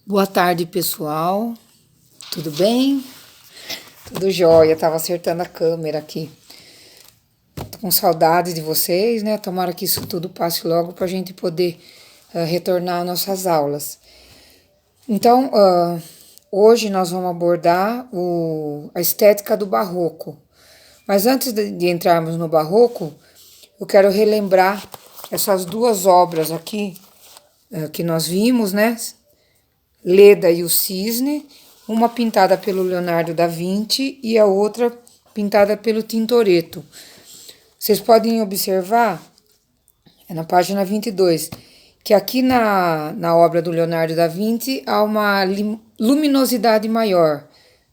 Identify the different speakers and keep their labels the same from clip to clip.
Speaker 1: Boa tarde, pessoal. Tudo bem? Tudo jóia. Tava acertando a câmera aqui. Tô com saudade de vocês, né? Tomara que isso tudo passe logo para a gente poder retornar às nossas aulas. Então, hoje nós vamos abordar a estética do barroco. Mas antes de entrarmos no barroco, eu quero relembrar essas duas obras aqui que nós vimos, né? Leda e o Cisne, uma pintada pelo Leonardo da Vinci e a outra pintada pelo Tintoretto. Vocês podem observar, é na página 22, que aqui na obra do Leonardo da Vinci há uma luminosidade maior,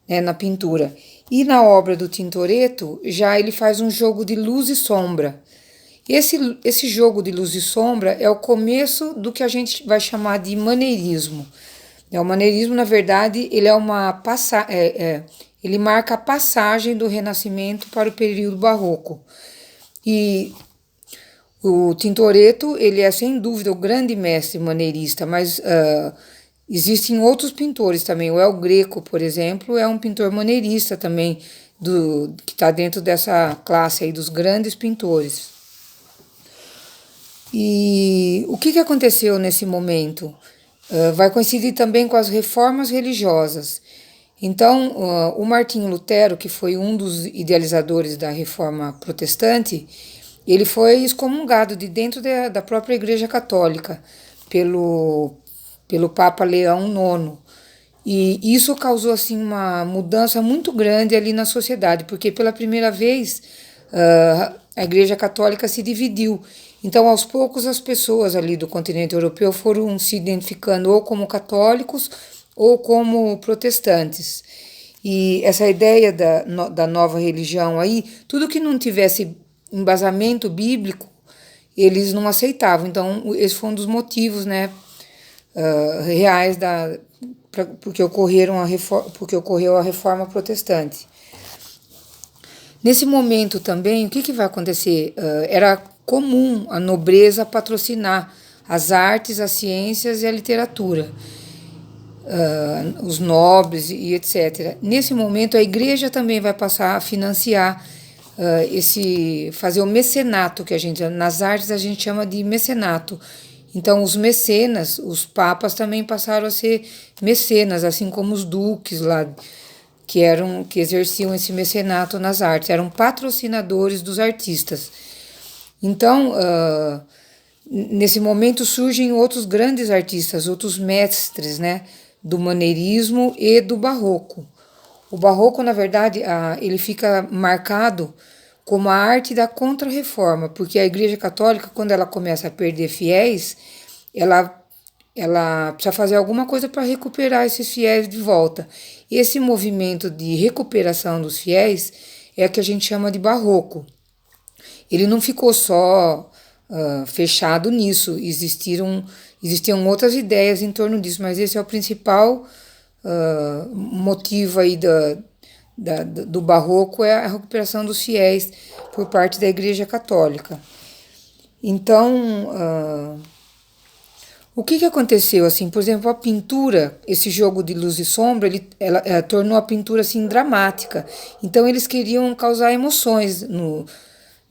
Speaker 1: né, na pintura. E na obra do Tintoretto, já ele faz um jogo de luz e sombra. Esse jogo de luz e sombra é o começo do que a gente vai chamar de maneirismo. O maneirismo, na verdade, ele é ele marca a passagem do Renascimento para o período barroco. E o Tintoretto, ele é sem dúvida o grande mestre maneirista, mas existem outros pintores também. O El Greco, por exemplo, é um pintor maneirista também, que está dentro dessa classe aí dos grandes pintores. E o que aconteceu nesse momento? Vai coincidir também com as reformas religiosas. Então, o Martinho Lutero, que foi um dos idealizadores da reforma protestante, ele foi excomungado de dentro da própria Igreja Católica pelo Papa Leão IX. E isso causou assim uma mudança muito grande ali na sociedade, porque pela primeira vez a Igreja Católica se dividiu. Então, aos poucos, as pessoas ali do continente europeu foram se identificando ou como católicos ou como protestantes. E essa ideia da nova religião aí, tudo que não tivesse embasamento bíblico, eles não aceitavam. Então, esse foi um dos motivos, né, reais porque ocorreu a reforma protestante. Nesse momento também, o que vai acontecer? Era comum a nobreza patrocinar as artes, as ciências e a literatura, os nobres e etc. Nesse momento, a igreja também vai passar a financiar fazer o mecenato, que nas artes a gente chama de mecenato. Então, os mecenas, os papas também passaram a ser mecenas, assim como os duques lá, que exerciam esse mecenato nas artes, eram patrocinadores dos artistas. Então, nesse momento surgem outros grandes artistas, outros mestres, né, do maneirismo e do barroco. O barroco, na verdade, ele fica marcado como a arte da contra-reforma, porque a Igreja Católica, quando ela começa a perder fiéis, ela precisa fazer alguma coisa para recuperar esses fiéis de volta. Esse movimento de recuperação dos fiéis é o que a gente chama de barroco. Ele não ficou só fechado nisso, existiam outras ideias em torno disso, mas esse é o principal motivo aí do barroco, é a recuperação dos fiéis por parte da Igreja Católica. Então, o que aconteceu, assim, por exemplo, a pintura, esse jogo de luz e sombra, ela tornou a pintura, assim, dramática. Então, eles queriam causar emoções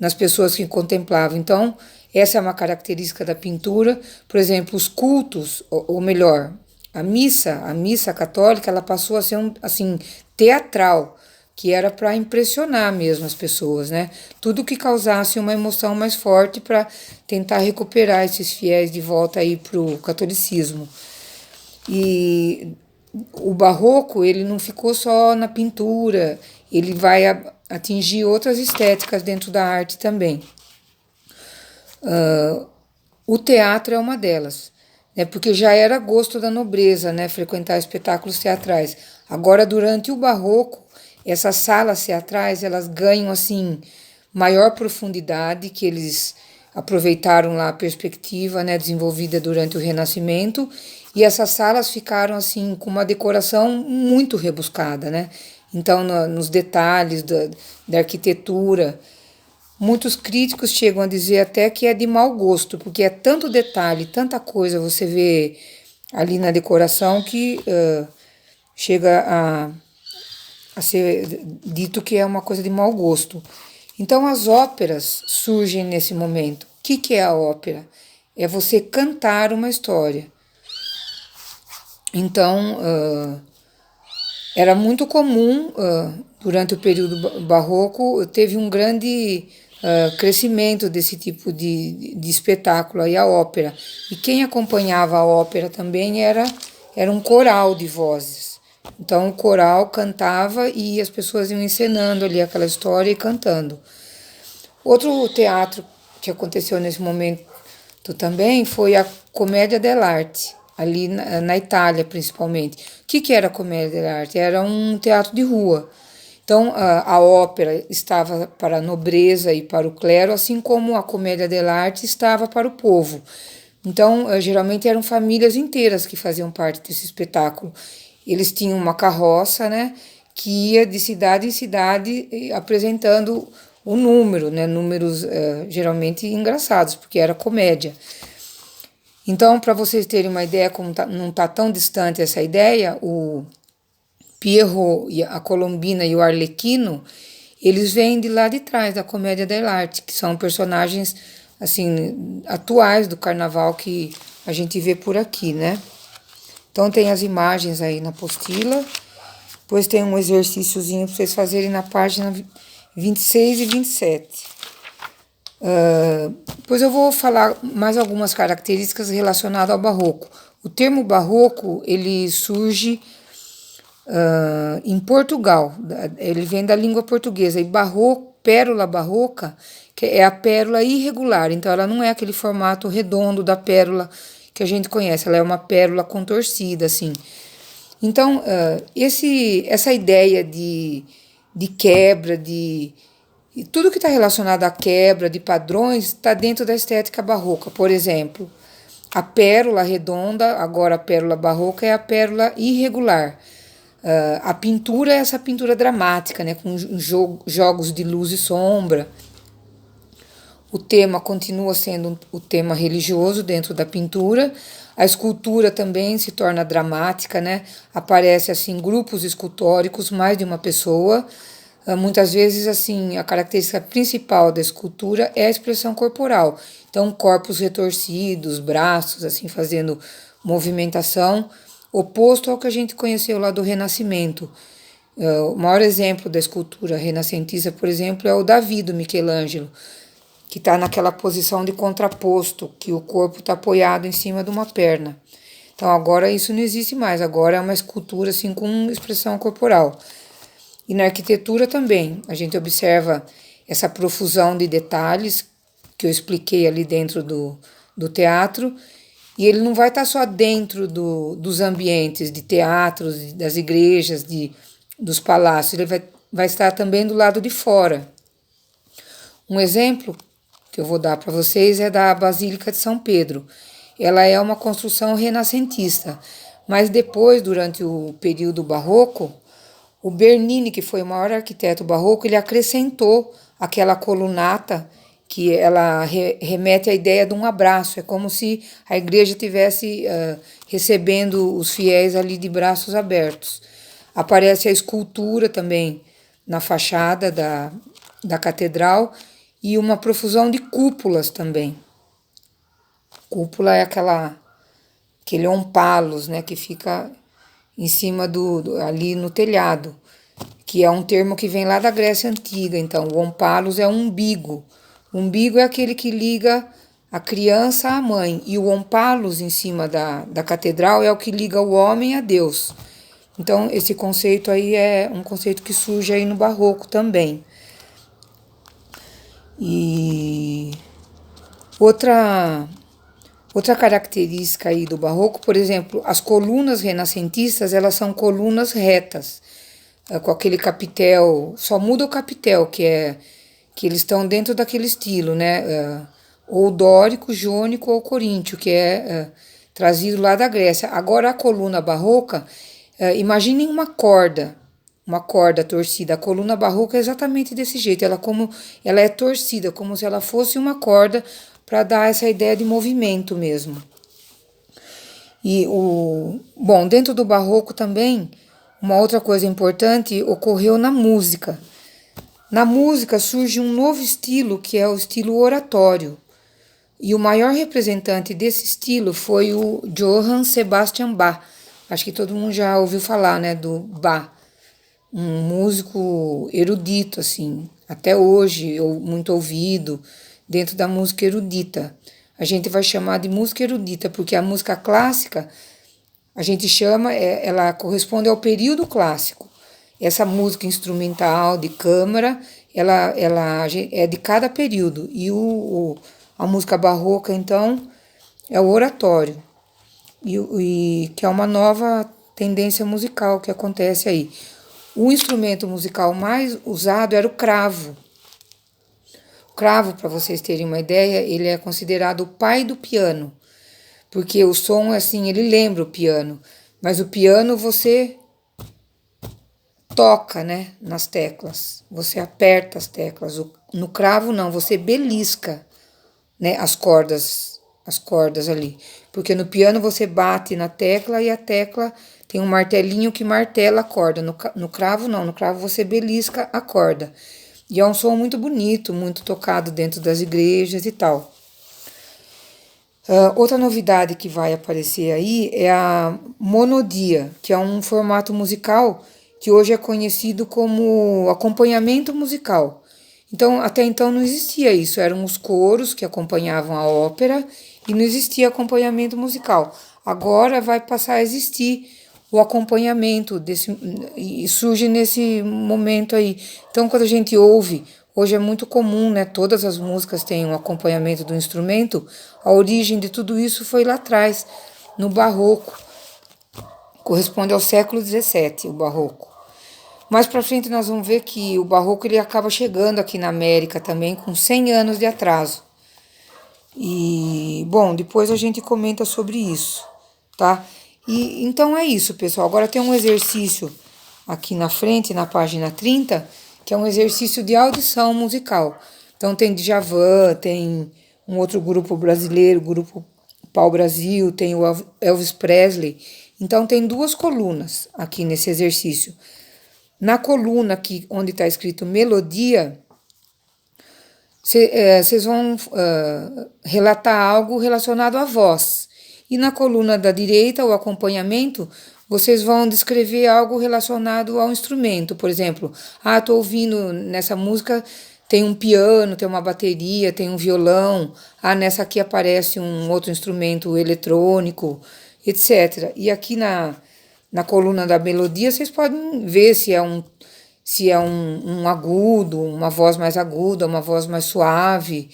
Speaker 1: nas pessoas que contemplavam. Então, essa é uma característica da pintura. Por exemplo, os cultos, ou melhor, a missa católica, ela passou a ser, assim, teatral, que era para impressionar mesmo as pessoas, né? Tudo que causasse uma emoção mais forte para tentar recuperar esses fiéis de volta aí para o catolicismo. E o barroco, ele não ficou só na pintura, ele vai atingir outras estéticas dentro da arte também. O teatro é uma delas, né? Porque já era gosto da nobreza, né, frequentar espetáculos teatrais. Agora, durante o barroco, essas salas teatrais, elas ganham, assim, maior profundidade, que eles aproveitaram lá a perspectiva, né, desenvolvida durante o Renascimento, e essas salas ficaram, assim, com uma decoração muito rebuscada, né? Então, nos detalhes da arquitetura, muitos críticos chegam a dizer até que é de mau gosto, porque é tanto detalhe, tanta coisa, você vê ali na decoração que chega a ser dito que é uma coisa de mau gosto. Então as óperas surgem nesse momento. O que é a ópera? É você cantar uma história. Então era muito comum durante o período barroco, teve um grande crescimento desse tipo de espetáculo aí, a ópera. E quem acompanhava a ópera também era um coral de vozes. Então o coral cantava e as pessoas iam encenando ali aquela história e cantando. Outro teatro que aconteceu nesse momento também foi a Commedia dell'arte, ali na Itália principalmente. O que era a Commedia dell'arte? Era um teatro de rua. Então a ópera estava para a nobreza e para o clero, assim como a Commedia dell'arte estava para o povo. Então geralmente eram famílias inteiras que faziam parte desse espetáculo. Eles tinham uma carroça, né, que ia de cidade em cidade apresentando o número, né, números geralmente engraçados, porque era comédia. Então, para vocês terem uma ideia, como não está tão distante essa ideia, o Pierrot, a Colombina e o Arlequino, eles vêm de lá de trás da Comédia dell'arte, que são personagens assim atuais do carnaval que a gente vê por aqui, né? Então tem as imagens aí na apostila, depois tem um exercíciozinho para vocês fazerem na página 26 e 27. Depois eu vou falar mais algumas características relacionadas ao barroco. O termo barroco, ele surge em Portugal, ele vem da língua portuguesa, e barroco, pérola barroca, que é a pérola irregular, então ela não é aquele formato redondo da pérola que a gente conhece, ela é uma pérola contorcida, assim. Então, essa ideia de quebra, e tudo que está relacionado à quebra de padrões está dentro da estética barroca. Por exemplo, a pérola redonda, agora a pérola barroca, é a pérola irregular. A pintura é essa pintura dramática, né, com jogos de luz e sombra. O tema continua sendo o tema religioso dentro da pintura. A escultura também se torna dramática, né? Aparece assim grupos escultóricos, mais de uma pessoa. Muitas vezes assim, a característica principal da escultura é a expressão corporal. Então, corpos retorcidos, braços assim fazendo movimentação, oposto ao que a gente conheceu lá do Renascimento. O maior exemplo da escultura renascentista, por exemplo, é o Davi do Michelangelo, que está naquela posição de contraposto, que o corpo está apoiado em cima de uma perna. Então agora isso não existe mais, agora é uma escultura assim com expressão corporal. E na arquitetura também, a gente observa essa profusão de detalhes que eu expliquei ali dentro do teatro, e ele não vai estar só dentro dos ambientes de teatros, das igrejas, dos palácios, ele vai estar também do lado de fora. Um exemplo que eu vou dar para vocês é da Basílica de São Pedro. Ela é uma construção renascentista, mas depois, durante o período barroco, o Bernini, que foi o maior arquiteto barroco, ele acrescentou aquela colunata que ela remete à ideia de um abraço. É como se a igreja estivesse recebendo os fiéis ali de braços abertos. Aparece a escultura também na fachada da catedral, e uma profusão de cúpulas também. Cúpula é aquele ompalos, né, que fica em cima ali no telhado, que é um termo que vem lá da Grécia Antiga. Então, o ompalos é um umbigo. O umbigo é aquele que liga a criança à mãe, e o ompalos em cima da catedral é o que liga o homem a Deus. Então, esse conceito aí é um conceito que surge aí no barroco também. E outra característica aí do barroco, por exemplo, as colunas renascentistas, elas são colunas retas, com aquele capitel, só muda o capitel, que eles estão dentro daquele estilo, né? Ou dórico, jônico ou coríntio, que é trazido lá da Grécia. Agora a coluna barroca, imaginem uma corda torcida. A coluna barroca é exatamente desse jeito, ela é torcida, como se ela fosse uma corda, para dar essa ideia de movimento mesmo. Bom, dentro do barroco também, uma outra coisa importante ocorreu na música. Na música surge um novo estilo, que é o estilo oratório. E o maior representante desse estilo foi o Johann Sebastian Bach. Acho que todo mundo já ouviu falar, né, do Bach. Um músico erudito, assim, até hoje, muito ouvido dentro da música erudita. A gente vai chamar de música erudita, porque a música clássica, a gente chama, ela corresponde ao período clássico. Essa música instrumental de câmara, ela é de cada período. E a música barroca, então, é o oratório, que é uma nova tendência musical que acontece aí. O instrumento musical mais usado era o cravo. O cravo, para vocês terem uma ideia, ele é considerado o pai do piano, porque o som, assim, ele lembra o piano, mas o piano você toca, né, nas teclas, você aperta as teclas. No cravo não, você belisca, né, as cordas ali, porque no piano você bate na tecla e a tecla tem um martelinho que martela a corda. No cravo não, no cravo você belisca a corda. E é um som muito bonito, muito tocado dentro das igrejas e tal. Outra novidade que vai aparecer aí é a monodia, que é um formato musical que hoje é conhecido como acompanhamento musical. Então, até então não existia isso, eram os coros que acompanhavam a ópera e não existia acompanhamento musical. Agora vai passar a existir o acompanhamento e surge nesse momento aí. Então, quando a gente ouve, hoje é muito comum, né? Todas as músicas têm um acompanhamento do instrumento. A origem de tudo isso foi lá atrás, no barroco. Corresponde ao século XVII, o barroco. Mais para frente nós vamos ver que o barroco ele acaba chegando aqui na América também com 100 anos de atraso. E, bom, depois a gente comenta sobre isso, tá? E então é isso, pessoal. Agora tem um exercício aqui na frente, na página 30, que é um exercício de audição musical. Então tem Djavan, tem um outro grupo brasileiro, o grupo Pau Brasil, tem o Elvis Presley. Então tem duas colunas aqui nesse exercício. Na coluna aqui, onde está escrito melodia, vocês vão relatar algo relacionado à voz. E na coluna da direita, o acompanhamento, vocês vão descrever algo relacionado ao instrumento. Por exemplo, estou ouvindo nessa música, tem um piano, tem uma bateria, tem um violão. Nessa aqui aparece um outro instrumento eletrônico, etc. E aqui na coluna da melodia, vocês podem ver se é um agudo, uma voz mais aguda, uma voz mais suave.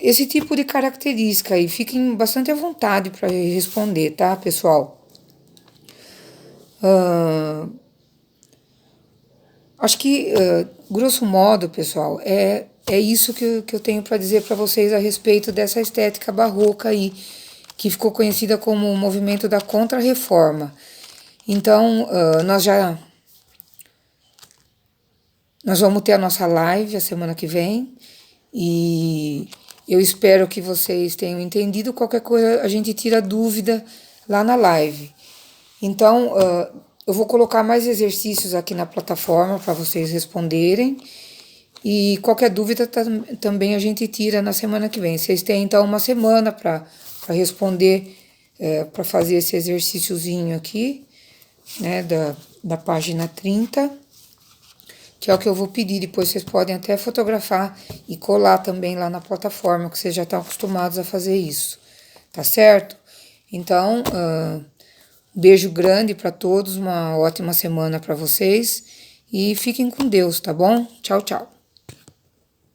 Speaker 1: Esse tipo de característica. E fiquem bastante à vontade para responder, tá, pessoal? Acho que, grosso modo, pessoal, é isso que eu tenho para dizer para vocês a respeito dessa estética barroca aí, que ficou conhecida como o movimento da Contra-Reforma. Então, nós vamos ter a nossa live a semana que vem e eu espero que vocês tenham entendido. Qualquer coisa a gente tira dúvida lá na live. Então, eu vou colocar mais exercícios aqui na plataforma para vocês responderem. E qualquer dúvida também a gente tira na semana que vem. Vocês têm então uma semana para responder, para fazer esse exercíciozinho aqui, né, da página 30, que é o que eu vou pedir. Depois vocês podem até fotografar e colar também lá na plataforma, que vocês já estão acostumados a fazer isso, tá certo? Então, beijo grande para todos, uma ótima semana para vocês e fiquem com Deus, tá bom? Tchau, tchau.